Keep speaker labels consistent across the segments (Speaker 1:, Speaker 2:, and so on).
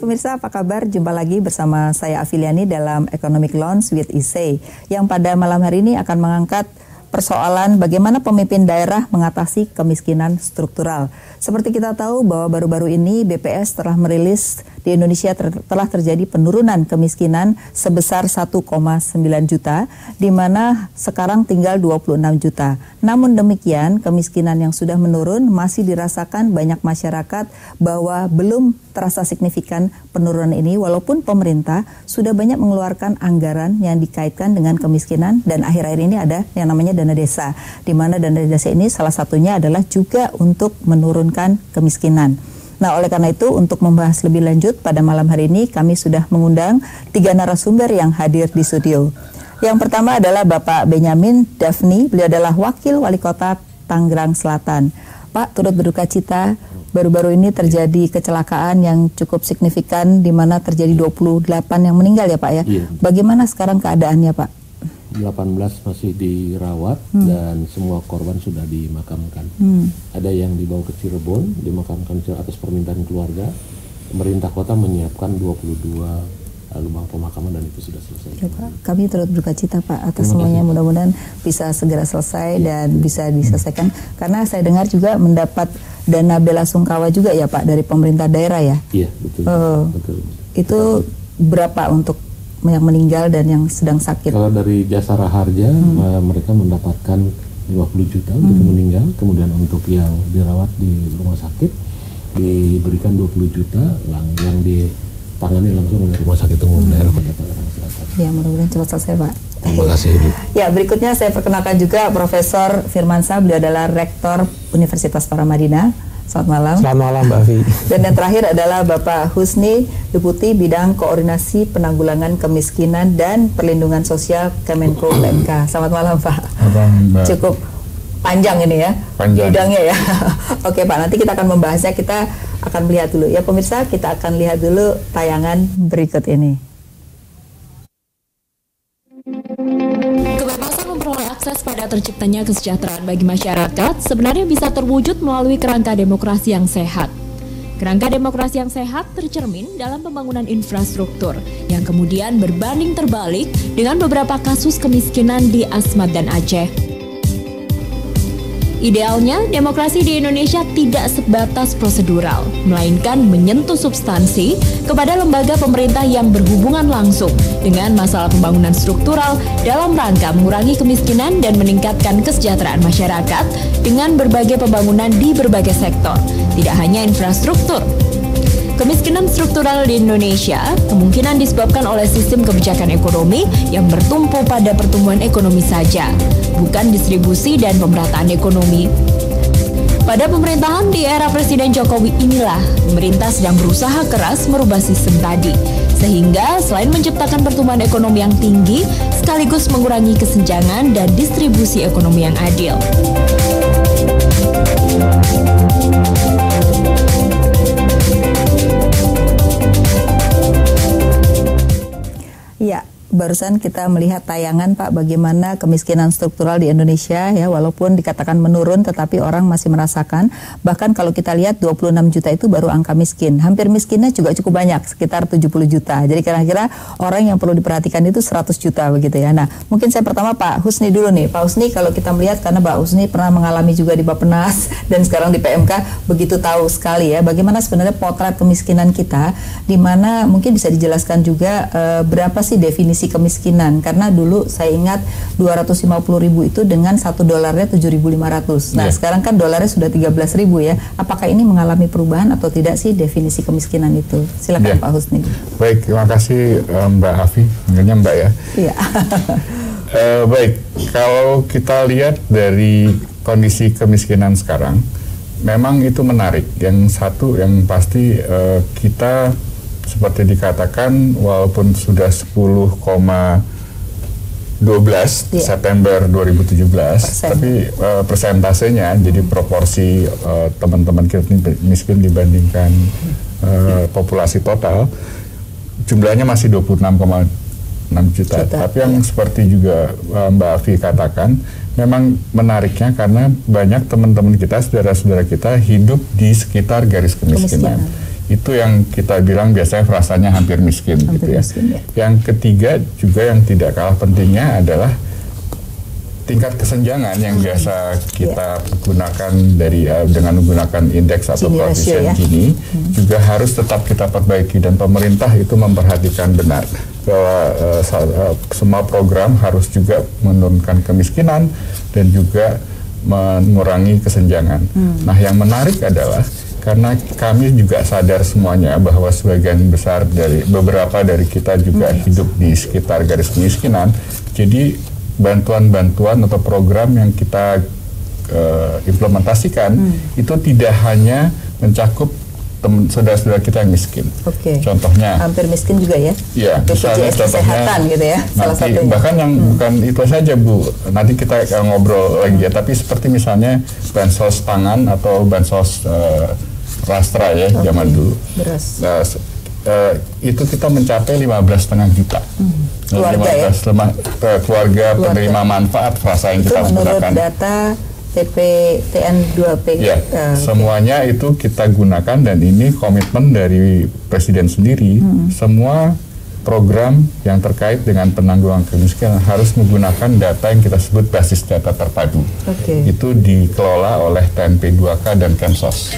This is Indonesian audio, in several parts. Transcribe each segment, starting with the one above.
Speaker 1: pemirsa, apa kabar? Jumpa lagi bersama saya Afiliani dalam Economic Lounge with ISEI yang pada malam hari ini akan mengangkat persoalan bagaimana pemimpin daerah mengatasi kemiskinan struktural. Seperti kita tahu bahwa baru-baru ini BPS telah merilis di Indonesia telah terjadi penurunan kemiskinan sebesar 1,9 juta, di mana sekarang tinggal 26 juta. Namun demikian, kemiskinan yang sudah menurun masih dirasakan banyak masyarakat bahwa belum terasa signifikan penurunan ini, walaupun pemerintah sudah banyak mengeluarkan anggaran yang dikaitkan dengan kemiskinan, dan akhir-akhir ini ada yang namanya dana desa, di mana dana desa ini salah satunya adalah juga untuk menurunkan kemiskinan. Nah, oleh karena itu, untuk membahas lebih lanjut pada malam hari ini, kami sudah mengundang 3 narasumber yang hadir di studio. Yang pertama adalah Bapak Benyamin Daphni, beliau adalah Wakil Wali Kota Tangerang Selatan. Pak, turut berduka cita, baru-baru ini terjadi kecelakaan yang cukup signifikan, di mana terjadi 28 yang meninggal ya Pak ya. Iya. Bagaimana sekarang keadaannya Pak?
Speaker 2: 18 masih dirawat dan semua korban sudah dimakamkan. Ada yang dibawa ke Cirebon, dimakamkan atas permintaan keluarga. Pemerintah kota menyiapkan 22 lubang pemakaman dan itu sudah selesai.
Speaker 1: Ya, Pak, kami turut berduka cita Pak atas semuanya, mudah-mudahan bisa segera selesai dan bisa diselesaikan. Karena saya dengar juga mendapat dana bela sungkawa juga ya Pak dari pemerintah daerah ya.
Speaker 2: Iya, betul. Betul.
Speaker 1: Itu berapa untuk yang meninggal dan yang sedang sakit?
Speaker 2: Kalau dari Jasara Harja mereka mendapatkan 50 juta untuk meninggal, kemudian untuk yang dirawat di rumah sakit diberikan 20 juta yang ditangani langsung oleh Rumah Sakit Umum Daerah Kota Tangerang Selatan.
Speaker 1: Ya, mudah-mudahan cepat selesai Pak.
Speaker 2: Terima kasih Ibu.
Speaker 1: Ya, berikutnya saya perkenalkan juga Profesor Firmansyah, beliau adalah Rektor Universitas Paramadina. Selamat malam.
Speaker 3: Selamat malam Mbak Afi.
Speaker 1: Dan yang terakhir adalah Bapak Husni, Deputi Bidang Koordinasi Penanggulangan Kemiskinan dan Perlindungan Sosial Kemenko PMK. Selamat malam Pak.
Speaker 3: Mbak.
Speaker 1: Cukup panjang ini ya, bidangnya ya. Oke Pak, nanti kita akan membahasnya, kita akan melihat dulu. Ya pemirsa, kita akan lihat dulu tayangan berikut ini.
Speaker 4: Kebebasan memperoleh akses pada terciptanya kesejahteraan bagi masyarakat sebenarnya bisa terwujud melalui kerangka demokrasi yang sehat. Kerangka demokrasi yang sehat tercermin dalam pembangunan infrastruktur yang kemudian berbanding terbalik dengan beberapa kasus kemiskinan di Asmat dan Aceh. Idealnya, demokrasi di Indonesia tidak sebatas prosedural, melainkan menyentuh substansi kepada lembaga pemerintah yang berhubungan langsung dengan masalah pembangunan struktural dalam rangka mengurangi kemiskinan dan meningkatkan kesejahteraan masyarakat dengan berbagai pembangunan di berbagai sektor, tidak hanya infrastruktur. Kemiskinan struktural di Indonesia kemungkinan disebabkan oleh sistem kebijakan ekonomi yang bertumpu pada pertumbuhan ekonomi saja, bukan distribusi dan pemerataan ekonomi. Pada pemerintahan di era Presiden Jokowi inilah, pemerintah sedang berusaha keras merubah sistem tadi, sehingga selain menciptakan pertumbuhan ekonomi yang tinggi, sekaligus mengurangi kesenjangan dan distribusi ekonomi yang adil.
Speaker 1: Ya, barusan kita melihat tayangan Pak bagaimana kemiskinan struktural di Indonesia ya, walaupun dikatakan menurun tetapi orang masih merasakan. Bahkan kalau kita lihat 26 juta itu baru angka miskin. Hampir miskinnya juga cukup banyak, sekitar 70 juta. Jadi kira-kira orang yang perlu diperhatikan itu 100 juta begitu ya. Nah, mungkin saya pertama Pak Husni dulu nih. Pak Husni, kalau kita melihat karena Pak Husni pernah mengalami juga di Bappenas dan sekarang di PMK, begitu tahu sekali ya bagaimana sebenarnya potret kemiskinan kita, di mana mungkin bisa dijelaskan juga berapa sih definisi kemiskinan, karena dulu saya ingat 250.000 itu dengan $1 7.500. Nah, sekarang kan dolarnya sudah 13.000 ya. Apakah ini mengalami perubahan atau tidak sih definisi kemiskinan itu? Silakan Pak Husni.
Speaker 3: Baik, terima kasih Mbak Afi, panggilnya Mbak ya. Iya. Baik, kalau kita lihat dari kondisi kemiskinan sekarang, memang itu menarik. Yang satu yang pasti kita seperti dikatakan walaupun sudah 10,12 September 2017, tapi persentasenya jadi proporsi teman-teman kita miskin dibandingkan populasi total jumlahnya masih 26,6 juta. Tapi yang seperti juga Mbak Afi katakan, memang menariknya karena banyak teman-teman kita, saudara-saudara kita hidup di sekitar garis kemiskinan. Itu yang kita bilang biasanya frasanya hampir miskin, gitu ya. Yang ketiga juga yang tidak kalah pentingnya adalah tingkat kesenjangan yang biasa kita gunakan dari dengan menggunakan indeks atau koefisien Gini juga harus tetap kita perbaiki, dan pemerintah itu memperhatikan benar bahwa semua program harus juga menurunkan kemiskinan dan juga mengurangi kesenjangan. Nah, yang menarik adalah karena kami juga sadar semuanya bahwa sebagian besar dari beberapa dari kita juga hidup di sekitar garis kemiskinan, jadi bantuan-bantuan atau program yang kita implementasikan itu tidak hanya mencakup saudara-saudara kita yang miskin. Contohnya
Speaker 1: hampir miskin juga ya.
Speaker 3: Iya, misalnya
Speaker 1: kesehatan gitu ya. Salah satunya.
Speaker 3: Bahkan yang bukan itu saja Bu, nanti kita ngobrol lagi ya. Tapi seperti misalnya bansos pangan atau bansos rastra ya zaman dulu. Beras. Itu kita mencapai 15,5 juta.
Speaker 1: Keluarga
Speaker 3: keluarga penerima manfaat frasa yang kita gunakan.
Speaker 1: Menurut data TPTN2P.
Speaker 3: Ya, semuanya itu kita gunakan, dan ini komitmen dari Presiden sendiri. Semua program yang terkait dengan penanggulangan kemiskinan harus menggunakan data yang kita sebut basis data terpadu. Itu dikelola oleh TNP2K dan Kemsos.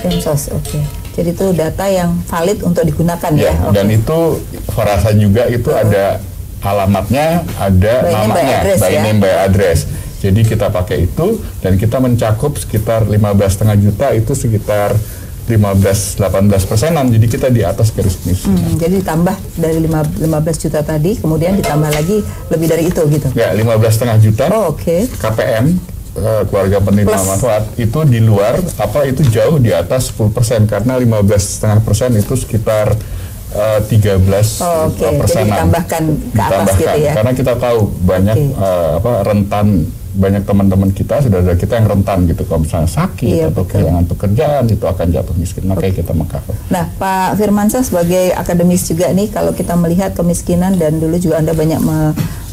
Speaker 1: Jadi itu data yang valid untuk digunakan ya.
Speaker 3: Dan itu frasa juga itu ada alamatnya, ada namanya, by name by address. Jadi kita pakai itu, dan kita mencakup sekitar 15,5 juta, itu sekitar 15-18%. Jadi kita di atas garis kemiskinan.
Speaker 1: Jadi ditambah dari 15 juta tadi, kemudian ditambah lagi lebih dari itu gitu.
Speaker 3: Ya, 15,5 juta. KPM keluarga penerima manfaat itu di luar itu jauh di atas 10%, karena 15,5% itu sekitar 13%.
Speaker 1: Jadi ditambahkan ke atas gitu ya.
Speaker 3: Karena kita tahu banyak rentan, banyak teman-teman kita, saudara kita yang rentan gitu, kalau misalnya sakit atau kehilangan pekerjaan itu akan jatuh miskin, makanya kita meng-cover.
Speaker 1: Nah, Pak Firmansyah sebagai akademis juga nih, kalau kita melihat kemiskinan, dan dulu juga Anda banyak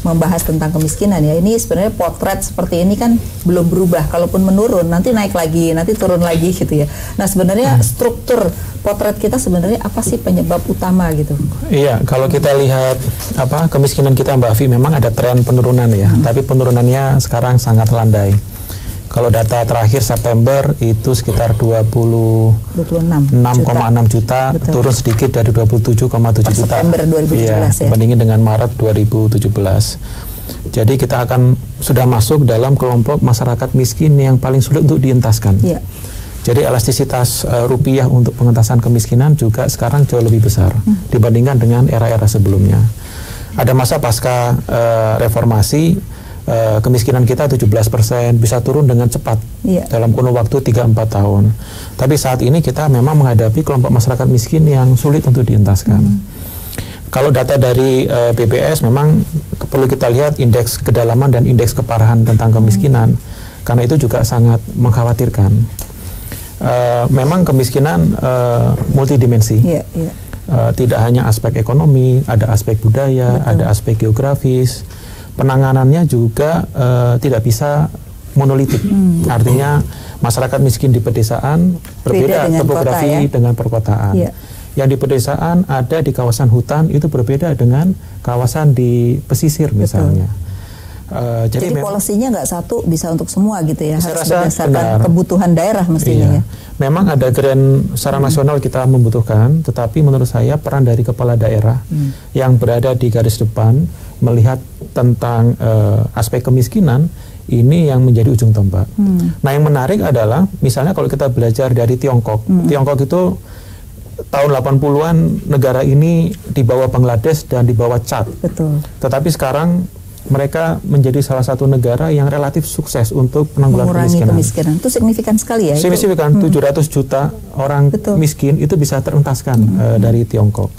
Speaker 1: membahas tentang kemiskinan ya, ini sebenarnya potret seperti ini kan belum berubah, kalaupun menurun nanti naik lagi, nanti turun lagi gitu ya. Nah, sebenarnya struktur potret kita sebenarnya apa sih penyebab utama gitu?
Speaker 5: Iya, kalau kita lihat kemiskinan kita Mbak Afi, memang ada tren penurunan ya, tapi penurunannya sekarang sangat landai. Kalau data terakhir September itu sekitar 26,6 juta, turun sedikit dari 27,7 juta.
Speaker 1: September 2017 ya.
Speaker 5: Dibandingin dengan Maret 2017. Jadi kita akan sudah masuk dalam kelompok masyarakat miskin yang paling sulit untuk dientaskan. Jadi elastisitas rupiah untuk pengentasan kemiskinan juga sekarang jauh lebih besar dibandingkan dengan era-era sebelumnya. Ada masa pasca reformasi, kemiskinan kita 17%, bisa turun dengan cepat dalam kurun waktu 3-4 tahun. Tapi saat ini kita memang menghadapi kelompok masyarakat miskin yang sulit untuk dientaskan. Kalau data dari BPS memang perlu kita lihat indeks kedalaman dan indeks keparahan tentang kemiskinan, karena itu juga sangat mengkhawatirkan. Memang kemiskinan multidimensi. Tidak hanya aspek ekonomi, ada aspek budaya, ada aspek geografis. Penanganannya juga tidak bisa monolitik. Artinya masyarakat miskin di pedesaan berbeda topografi dengan perkotaan. Yang di pedesaan ada di kawasan hutan itu berbeda dengan kawasan di pesisir misalnya.
Speaker 1: Jadi polisinya nggak satu bisa untuk semua gitu ya, harus berdasarkan kebutuhan daerah mestinya.
Speaker 5: Memang ada grand secara nasional kita membutuhkan, tetapi menurut saya peran dari kepala daerah yang berada di garis depan melihat tentang aspek kemiskinan ini yang menjadi ujung tombak. Nah, yang menarik adalah misalnya kalau kita belajar dari Tiongkok. Tiongkok itu tahun 80-an negara ini di bawah Bangladesh dan di bawah Chad. Tetapi sekarang mereka menjadi salah satu negara yang relatif sukses untuk penanggulangan kemiskinan.
Speaker 1: Itu signifikan sekali ya.
Speaker 5: Signifikan, 700 juta orang miskin itu bisa terentaskan dari Tiongkok.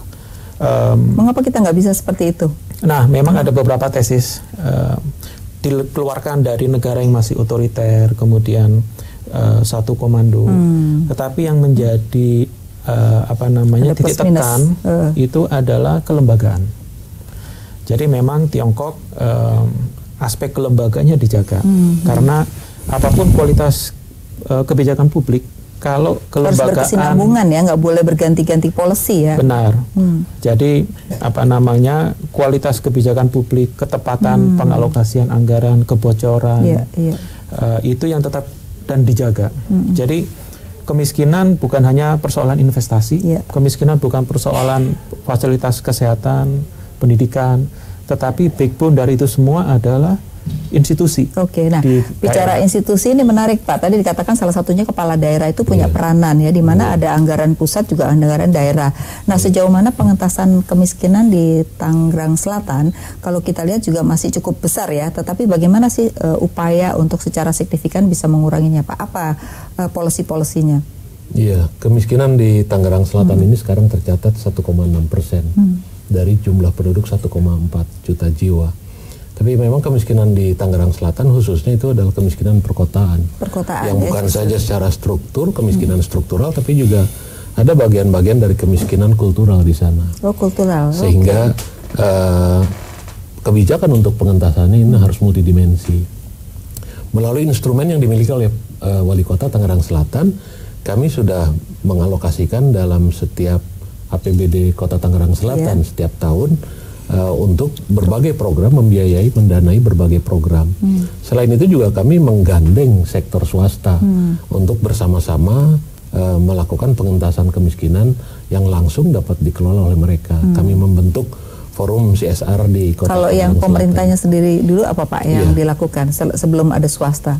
Speaker 1: Mengapa kita nggak bisa seperti itu?
Speaker 5: Nah, memang ada beberapa tesis dikeluarkan dari negara yang masih otoriter, kemudian satu komando. Tetapi yang menjadi titik tekan itu adalah kelembagaan. Jadi memang Tiongkok aspek kelembagaannya dijaga, karena apapun kualitas kebijakan publik, kalau kelembagaan
Speaker 1: harus berkesinambungan ya, nggak boleh berganti-ganti policy ya.
Speaker 5: Benar. Jadi kualitas kebijakan publik, ketepatan pengalokasian anggaran, kebocoran, itu yang tetap dan dijaga. Jadi kemiskinan bukan hanya persoalan investasi, kemiskinan bukan persoalan fasilitas kesehatan, pendidikan, tetapi backbone dari itu semua adalah institusi.
Speaker 1: Oke, nah bicara institusi ini menarik Pak. Tadi dikatakan salah satunya kepala daerah itu punya peranan ya, di mana ada anggaran pusat juga anggaran daerah. Nah sejauh mana pengentasan kemiskinan di Tangerang Selatan, kalau kita lihat juga masih cukup besar ya. Tetapi bagaimana sih upaya untuk secara signifikan bisa menguranginya Pak? Apa polisi-polisinya?
Speaker 2: Iya, kemiskinan di Tangerang Selatan ini sekarang tercatat 1,6% dari jumlah penduduk 1,4 juta jiwa. Tapi memang kemiskinan di Tangerang Selatan khususnya itu adalah kemiskinan perkotaan. Yang bukan saja secara struktur, kemiskinan struktural, tapi juga ada bagian-bagian dari kemiskinan kultural di sana.
Speaker 1: Oh, kultural.
Speaker 2: Sehingga kebijakan untuk pengentasannya ini harus multidimensi. Melalui instrumen yang dimiliki oleh Wali Kota Tangerang Selatan, kami sudah mengalokasikan dalam setiap APBD Kota Tangerang Selatan setiap tahun untuk berbagai program, membiayai, mendanai berbagai program. Selain itu juga kami menggandeng sektor swasta untuk bersama-sama melakukan pengentasan kemiskinan yang langsung dapat dikelola oleh mereka. Kami membentuk forum CSR di Kota
Speaker 1: Kalau yang pemerintahnya sendiri dulu apa Pak yang dilakukan sebelum ada swasta?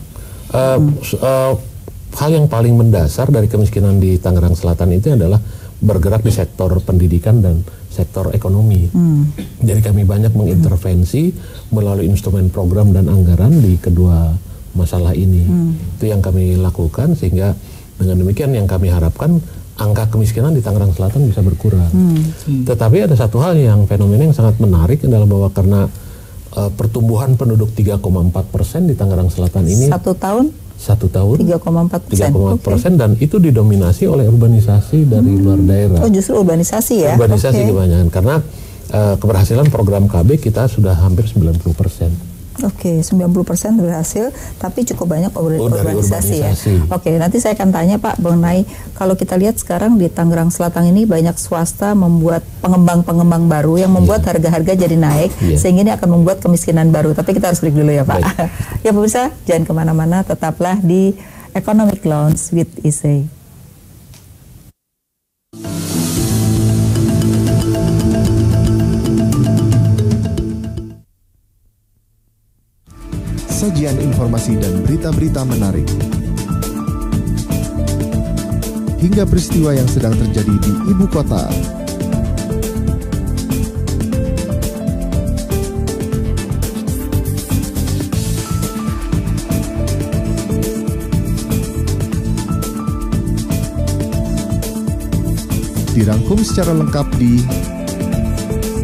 Speaker 2: Hal yang paling mendasar dari kemiskinan di Tangerang Selatan itu adalah bergerak di sektor pendidikan dan sektor ekonomi. Jadi kami banyak mengintervensi melalui instrumen program dan anggaran di kedua masalah ini. Itu yang kami lakukan, sehingga dengan demikian yang kami harapkan angka kemiskinan di Tangerang Selatan bisa berkurang. Tetapi ada satu hal yang fenomena yang sangat menarik adalah bahwa karena pertumbuhan penduduk 3,4% di Tangerang Selatan ini satu tahun 3,4%, dan itu didominasi oleh urbanisasi dari luar daerah.
Speaker 1: Oh, justru urbanisasi ya?
Speaker 2: Urbanisasi kebanyakan, karena keberhasilan program KB kita sudah hampir 90%.
Speaker 1: Oke, 90% berhasil, tapi cukup banyak urbanisasi ya. Oke, nanti saya akan tanya Pak mengenai kalau kita lihat sekarang di Tangerang Selatan ini banyak swasta membuat pengembang-pengembang baru yang membuat harga-harga jadi naik, sehingga ini akan membuat kemiskinan baru. Tapi kita harus break dulu ya Pak. Ya pemirsa, jangan kemana-mana, tetaplah di Economic Lounge with ISEI.
Speaker 6: Sajian informasi dan berita-berita menarik hingga peristiwa yang sedang terjadi di ibu kota. Dirangkum secara lengkap di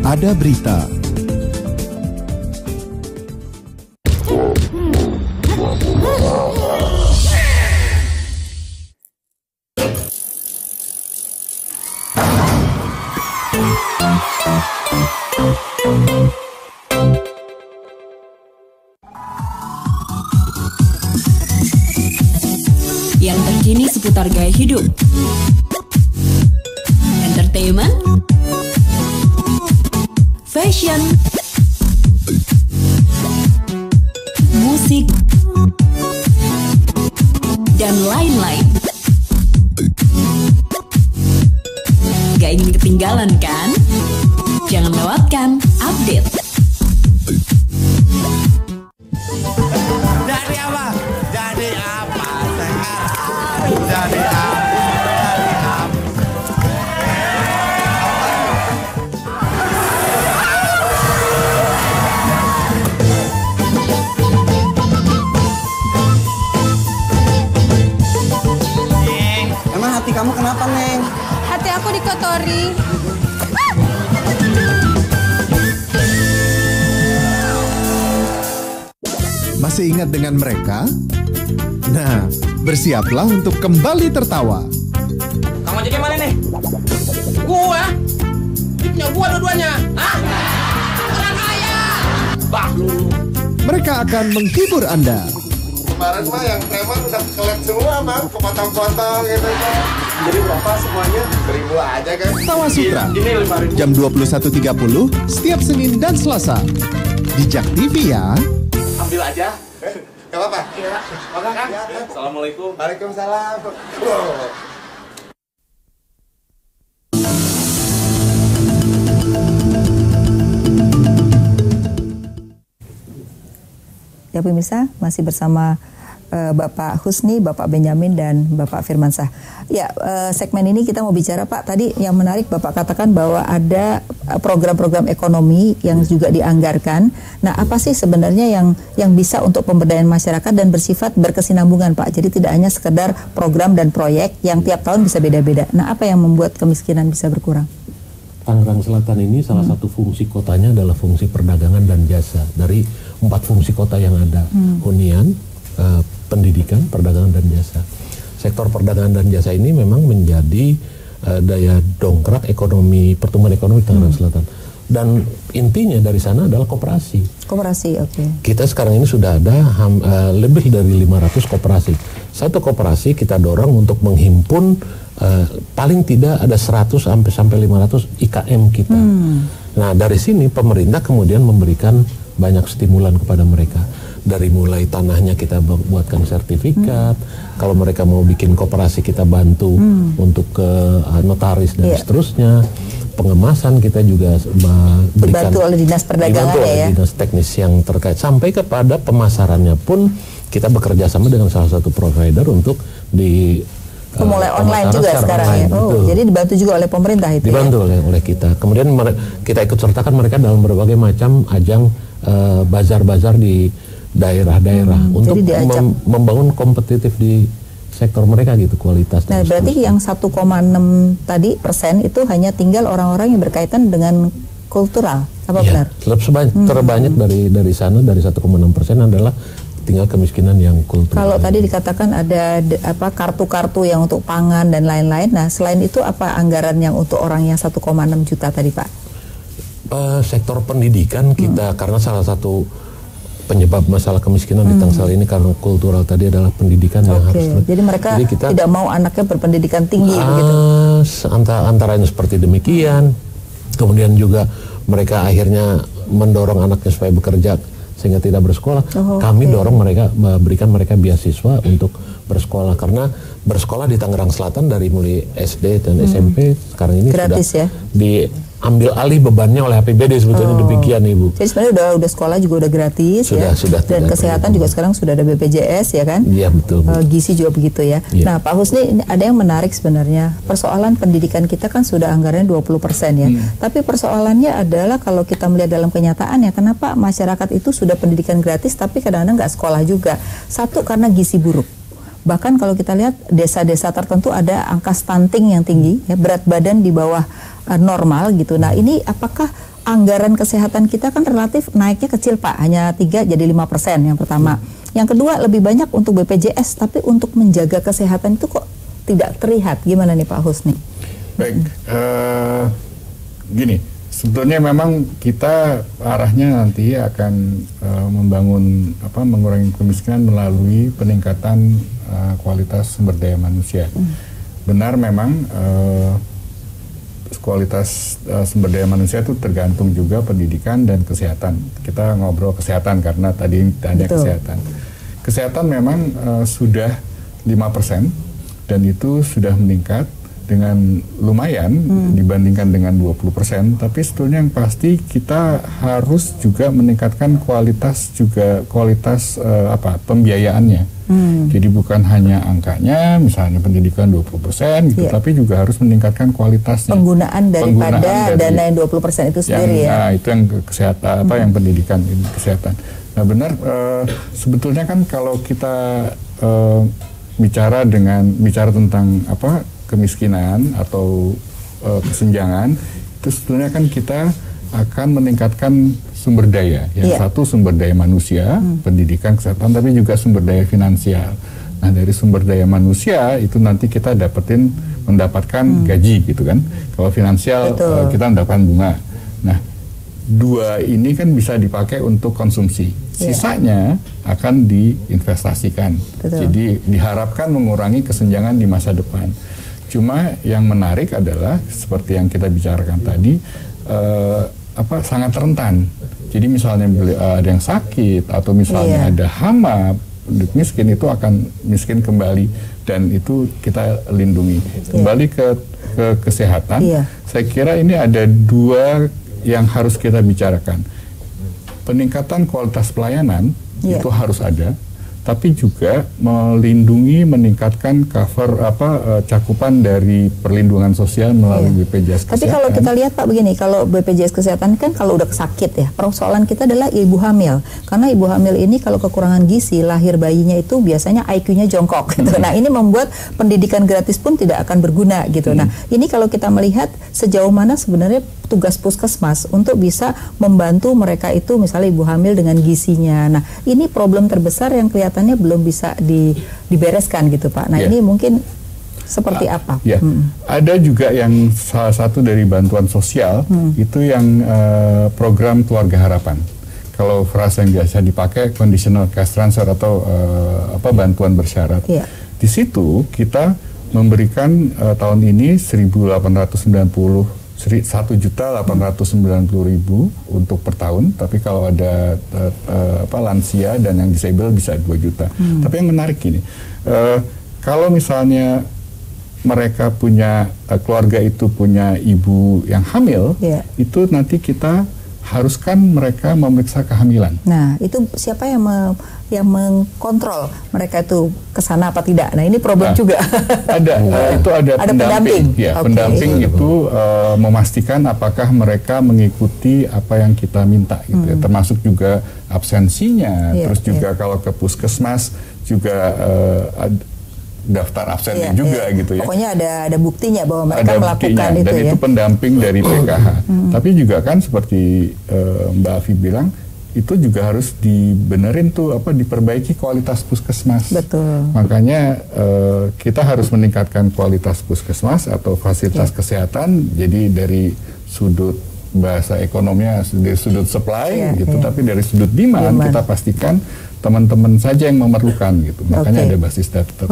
Speaker 6: Ada Berita.
Speaker 4: Yang terkini seputar gaya hidup, entertainment, fashion, musik, dan lain-lain. Gak ingin ketinggalan kan? Jangan lewatkan update.
Speaker 7: Jadi apa? Jadi apa sekarang? Jadi apa? Jadi apa?
Speaker 8: Emang hati kamu kenapa, Neng?
Speaker 9: Hati aku dikotori.
Speaker 6: Masih ingat dengan mereka? Nah, bersiaplah untuk kembali tertawa.
Speaker 8: Kamu aja gimana nih? Gua? Ini punya gua dua-duanya. Hah? Orang kaya. Bah lu.
Speaker 6: Mereka akan menghibur Anda.
Speaker 10: kemarin mah yang preman udah kelet semua bang, kepotong-potong gitu kan. Jadi berapa semuanya? 1.000 aja kan.
Speaker 6: Tawa Sutra, jam 21.30 setiap Senin dan Selasa di Jak TV ya.
Speaker 10: Ambil aja. Gak apa-apa? Iya. Makan kan?
Speaker 8: Assalamualaikum.
Speaker 10: Waalaikumsalam.
Speaker 1: Ya pemirsa, masih bersama Bapak Husni, Bapak Benyamin, dan Bapak Firmansyah. Ya, segmen ini kita mau bicara Pak, tadi yang menarik Bapak katakan bahwa ada program-program ekonomi yang juga dianggarkan. Nah, apa sih sebenarnya yang bisa untuk pemberdayaan masyarakat dan bersifat berkesinambungan Pak? Jadi tidak hanya sekedar program dan proyek yang tiap tahun bisa beda-beda. Nah, apa yang membuat kemiskinan bisa berkurang?
Speaker 2: Tangerang Selatan ini salah satu fungsi kotanya adalah fungsi perdagangan dan jasa. Dari 4 fungsi kota yang ada, hunian, pendidikan, perdagangan, dan jasa. Sektor perdagangan dan jasa ini memang menjadi daya dongkrak ekonomi, pertumbuhan ekonomi Tangerang Selatan. Dan intinya dari sana adalah koperasi.
Speaker 1: Koperasi, oke.
Speaker 2: Kita sekarang ini sudah ada lebih dari 500 koperasi. Satu koperasi kita dorong untuk menghimpun paling tidak ada 100 sampai 500 IKM kita. Nah, dari sini pemerintah kemudian memberikan banyak stimulan kepada mereka. Dari mulai tanahnya kita buatkan sertifikat, kalau mereka mau bikin koperasi kita bantu untuk ke notaris dan seterusnya. Pengemasan kita juga berikan,
Speaker 1: dibantu oleh dinas perdagangan ya,
Speaker 2: dinas teknis yang terkait, sampai kepada pemasarannya pun kita bekerja sama dengan salah satu provider untuk
Speaker 1: mulai online juga sekarang online, ya. Oh, jadi dibantu juga oleh pemerintah itu.
Speaker 2: Dibantu oleh kita. Kemudian kita ikut sertakan mereka dalam berbagai macam ajang bazar-bazar di daerah-daerah untuk membangun kompetitif di sektor mereka gitu, kualitas.
Speaker 1: Nah, berarti yang 1,6 tadi persen itu hanya tinggal orang-orang yang berkaitan dengan kultural, apa benar?
Speaker 2: Terbanyak dari sana, dari 1,6% adalah tinggal kemiskinan yang kultural.
Speaker 1: Kalau tadi dikatakan ada kartu-kartu yang untuk pangan dan lain-lain. Nah, selain itu apa anggaran yang untuk orang yang 1,6 juta tadi Pak?
Speaker 2: Sektor pendidikan kita karena salah satu penyebab masalah kemiskinan di Tangsel ini karena kultural tadi adalah pendidikan yang harus.
Speaker 1: Jadi mereka tidak mau anaknya berpendidikan tinggi begitu.
Speaker 2: Antaranya seperti demikian. Kemudian juga mereka akhirnya mendorong anaknya supaya bekerja sehingga tidak bersekolah. Kami dorong mereka, berikan mereka beasiswa untuk bersekolah karena bersekolah di Tangerang Selatan dari mulai SD dan SMP sekarang ini
Speaker 1: gratis
Speaker 2: sudah
Speaker 1: ya?
Speaker 2: diambil alih bebannya oleh APBD sebetulnya demikian Ibu.
Speaker 1: Jadi sebenarnya udah sekolah juga udah gratis
Speaker 2: sudah,
Speaker 1: dan kesehatan juga sekarang sudah ada BPJS ya kan?
Speaker 2: Iya betul.
Speaker 1: Gizi juga begitu ya. Nah Pak Husni, ini ada yang menarik sebenarnya. Persoalan pendidikan kita kan sudah anggarannya 20% ya. Tapi persoalannya adalah kalau kita melihat dalam kenyataannya, kenapa masyarakat itu sudah pendidikan gratis tapi kadang-kadang nggak sekolah juga. Satu, karena gizi buruk. Bahkan kalau kita lihat desa-desa tertentu ada angka stunting yang tinggi, ya, berat badan di bawah normal gitu. Nah ini apakah anggaran kesehatan kita kan relatif naiknya kecil Pak, hanya 3 jadi 5% yang pertama. Yang kedua lebih banyak untuk BPJS, tapi untuk menjaga kesehatan itu kok tidak terlihat. Gimana nih Pak Husni?
Speaker 3: Baik, gini, sebetulnya memang kita arahnya nanti akan membangun mengurangi kemiskinan melalui peningkatan kualitas sumber daya manusia. Benar memang kualitas sumber daya manusia itu tergantung juga pendidikan dan kesehatan. Kita ngobrol kesehatan karena tadi tanya kesehatan. Kesehatan memang sudah 5% dan itu sudah meningkat dengan lumayan dibandingkan dengan 20%, tapi sebetulnya yang pasti kita harus juga meningkatkan kualitas pembiayaannya. Jadi bukan hanya angkanya, misalnya pendidikan 20% gitu, tapi juga harus meningkatkan kualitasnya.
Speaker 1: Penggunaan daripada dana yang 20% itu sendiri ya.
Speaker 3: Nah, itu yang kesehatan yang pendidikan kesehatan. Nah, benar sebetulnya kan kalau kita bicara tentang kemiskinan atau kesenjangan, itu sebetulnya kan kita akan meningkatkan sumber daya. Yang satu sumber daya manusia, pendidikan, kesehatan, tapi juga sumber daya finansial. Nah, dari sumber daya manusia itu nanti kita mendapatkan gaji gitu kan. Kalau finansial kita mendapatkan bunga. Nah, 2 ini kan bisa dipakai untuk konsumsi. Sisanya akan diinvestasikan.
Speaker 1: Betul.
Speaker 3: Jadi diharapkan mengurangi kesenjangan di masa depan. Cuma yang menarik adalah seperti yang kita bicarakan tadi, sangat rentan. Jadi misalnya ada yang sakit atau misalnya ada hama, miskin itu akan miskin kembali, dan itu kita lindungi. Kembali ke kesehatan, saya kira ini ada 2 yang harus kita bicarakan. Peningkatan kualitas pelayanan itu harus ada, tapi juga melindungi, meningkatkan cakupan dari perlindungan sosial melalui BPJS Kesehatan.
Speaker 1: Tapi kalau kita lihat Pak begini, kalau BPJS Kesehatan kan kalau udah sakit ya, persoalan kita adalah ibu hamil. Karena ibu hamil ini kalau kekurangan gizi, lahir bayinya itu biasanya IQ-nya jongkok gitu. Nah, ini membuat pendidikan gratis pun tidak akan berguna gitu. Nah, ini kalau kita melihat sejauh mana sebenarnya tugas puskesmas untuk bisa membantu mereka itu, misalnya ibu hamil dengan gizinya. Nah, ini problem terbesar yang kelihatannya belum bisa dibereskan gitu Pak. Nah, ini mungkin seperti apa?
Speaker 3: Ada juga yang salah satu dari bantuan sosial itu yang program Keluarga Harapan. Kalau frasa yang biasa dipakai conditional cash transfer atau bantuan bersyarat. Di situ kita memberikan tahun ini 1.890.000 untuk per tahun, tapi kalau ada lansia dan yang disable bisa 2 juta. Tapi yang menarik ini, kalau misalnya mereka punya keluarga itu punya ibu yang hamil, itu nanti kita haruskan mereka memeriksa kehamilan.
Speaker 1: Nah, itu siapa yang mengkontrol mereka itu kesana apa tidak? Nah, ini problem juga.
Speaker 3: Itu ada pendamping. Pendamping itu memastikan apakah mereka mengikuti apa yang kita minta, gitu ya. Termasuk juga absensinya. Terus juga kalau ke puskesmas juga daftar absennya juga gitu ya.
Speaker 1: Pokoknya ada buktinya bahwa mereka melakukan itu,
Speaker 3: dan itu pendamping dari PKH. Tapi juga kan seperti Mbak Afi bilang, itu juga harus dibenerin tuh diperbaiki kualitas puskesmas.
Speaker 1: Betul.
Speaker 3: Makanya kita harus meningkatkan kualitas puskesmas atau fasilitas kesehatan. Jadi dari sudut bahasa ekonominya dari sudut supply tapi dari sudut demand kita pastikan teman-teman saja yang memerlukan gitu. Makanya ada basis data.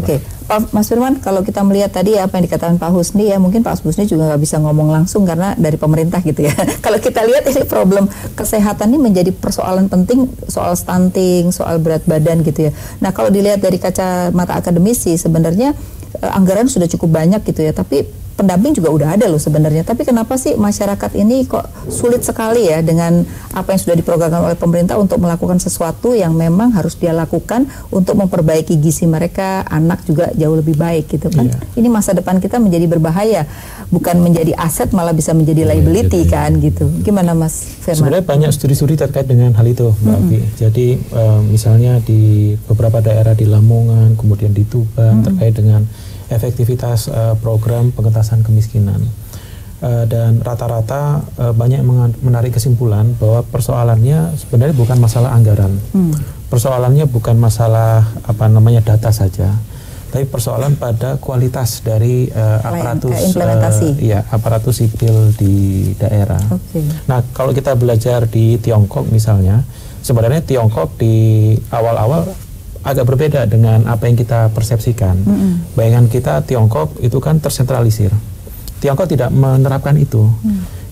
Speaker 1: Pak Mas Firman, kalau kita melihat tadi apa yang dikatakan Pak Husni ya, mungkin Pak Husni juga nggak bisa ngomong langsung karena dari pemerintah gitu ya. Kalau kita lihat ini problem kesehatan ini menjadi persoalan penting, soal stunting, soal berat badan gitu ya. Nah, kalau dilihat dari kacamata akademisi sebenarnya anggaran sudah cukup banyak gitu ya, tapi pendamping juga udah ada loh sebenarnya. Tapi kenapa sih masyarakat ini kok sulit sekali ya dengan apa yang sudah diprogramkan oleh pemerintah untuk melakukan sesuatu yang memang harus dia lakukan untuk memperbaiki gizi mereka, anak juga jauh lebih baik gitu kan. Ini masa depan kita menjadi berbahaya, bukan menjadi aset malah bisa menjadi liability kan gitu. Gimana Mas Firman?
Speaker 5: Sebenarnya banyak studi-studi terkait dengan hal itu Mbak Afi. Jadi misalnya di beberapa daerah di Lamongan, kemudian di Tuban terkait dengan efektivitas program pengentasan kemiskinan, dan rata-rata banyak menarik kesimpulan bahwa persoalannya sebenarnya bukan masalah anggaran, persoalannya bukan masalah data saja, tapi persoalan pada kualitas dari aparatus sipil di daerah. Nah, kalau kita belajar di Tiongkok misalnya, sebenarnya Tiongkok di awal-awal agak berbeda dengan apa yang kita persepsikan. Bayangan kita Tiongkok itu kan tersentralisir. Tiongkok tidak menerapkan itu.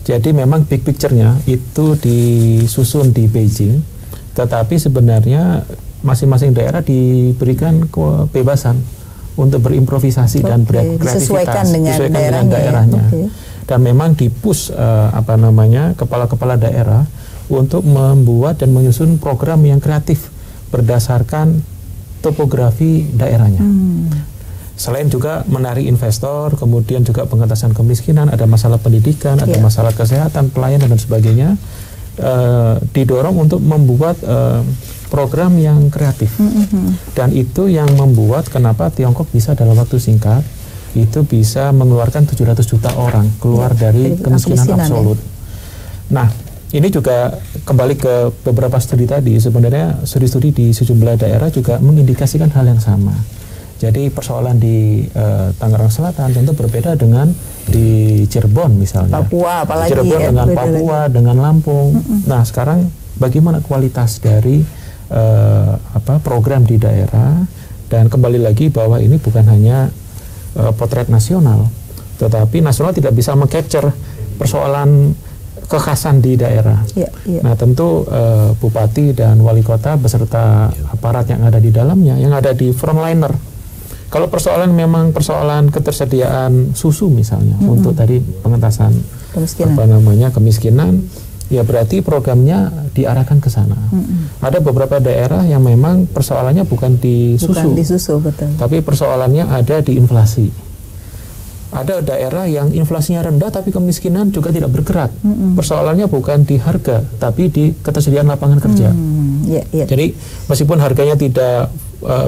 Speaker 5: Jadi memang big picture-nya itu disusun di Beijing, tetapi sebenarnya masing-masing daerah diberikan kebebasan untuk berimprovisasi dan berkreativitas
Speaker 1: disesuaikan dengan
Speaker 5: daerahnya. Dan memang di-push kepala-kepala daerah untuk membuat dan menyusun program yang kreatif berdasarkan topografi daerahnya. Selain juga menarik investor, kemudian juga pengentasan kemiskinan, ada masalah pendidikan, ada masalah kesehatan, pelayanan dan sebagainya, didorong untuk membuat program yang kreatif. Dan itu yang membuat kenapa Tiongkok bisa dalam waktu singkat itu bisa mengeluarkan 700 juta orang keluar dari kemiskinan absolut. Nah, ini juga kembali ke beberapa studi tadi, sebenarnya studi-studi di sejumlah daerah juga mengindikasikan hal yang sama. Jadi persoalan di Tangerang Selatan tentu berbeda dengan di Cirebon misalnya.
Speaker 1: Papua apalagi
Speaker 5: Cirebon
Speaker 1: ya,
Speaker 5: dengan Papua, lagi. Dengan Lampung. Nah sekarang bagaimana kualitas dari program di daerah, dan kembali lagi bahwa ini bukan hanya potret nasional, tetapi nasional tidak bisa meng-capture persoalan kekhasan di daerah. Nah tentu bupati dan wali kota beserta aparat yang ada di dalamnya, yang ada di frontliner. Kalau persoalan memang persoalan ketersediaan susu misalnya untuk tadi pengentasan kemiskinan, ya berarti programnya diarahkan ke sana. Ada beberapa daerah yang memang persoalannya bukan di susu,
Speaker 1: betul.
Speaker 5: Tapi persoalannya ada di inflasi. Ada daerah yang inflasinya rendah tapi kemiskinan juga tidak bergerak. Persoalannya bukan di harga tapi di ketersediaan lapangan kerja. Jadi meskipun harganya tidak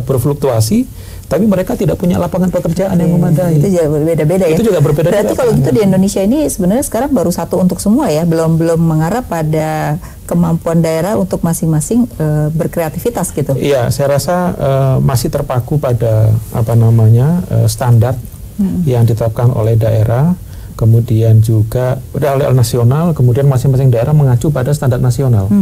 Speaker 5: berfluktuasi, tapi mereka tidak punya lapangan pekerjaan yang memadai.
Speaker 1: Itu juga berbeda-beda ya.
Speaker 5: Itu juga berbeda.
Speaker 1: Berarti kalau gitu di Indonesia ini sebenarnya sekarang baru satu untuk semua ya, belum mengarah pada kemampuan daerah untuk masing-masing berkreativitas gitu.
Speaker 5: Iya, saya rasa masih terpaku pada standar yang ditetapkan oleh daerah, kemudian juga oleh nasional, kemudian masing-masing daerah mengacu pada standar nasional.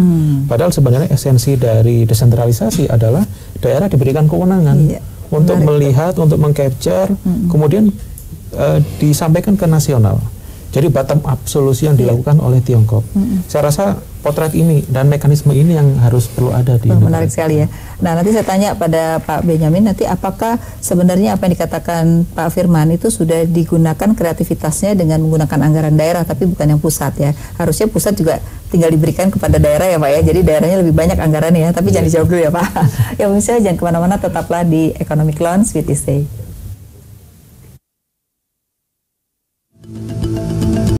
Speaker 5: Padahal sebenarnya esensi dari desentralisasi adalah daerah diberikan kewenangan untuk melihat, untuk meng-capture, kemudian disampaikan ke nasional. Jadi bottom up solusi yang dilakukan oleh Tiongkok. Saya rasa potret ini dan mekanisme ini yang harus perlu ada di Indonesia.
Speaker 1: Menarik sekali ya. Nah nanti saya tanya pada Pak Benyamin, nanti apakah sebenarnya apa yang dikatakan Pak Firman itu sudah digunakan kreativitasnya dengan menggunakan anggaran daerah, tapi bukan yang pusat ya. Harusnya pusat juga tinggal diberikan kepada daerah ya Pak ya. Jadi daerahnya lebih banyak anggarannya ya. Tapi jangan dijawab dulu ya Pak. Ya pemirsa jangan kemana-mana, tetaplah di Economic Lounge with ISEI.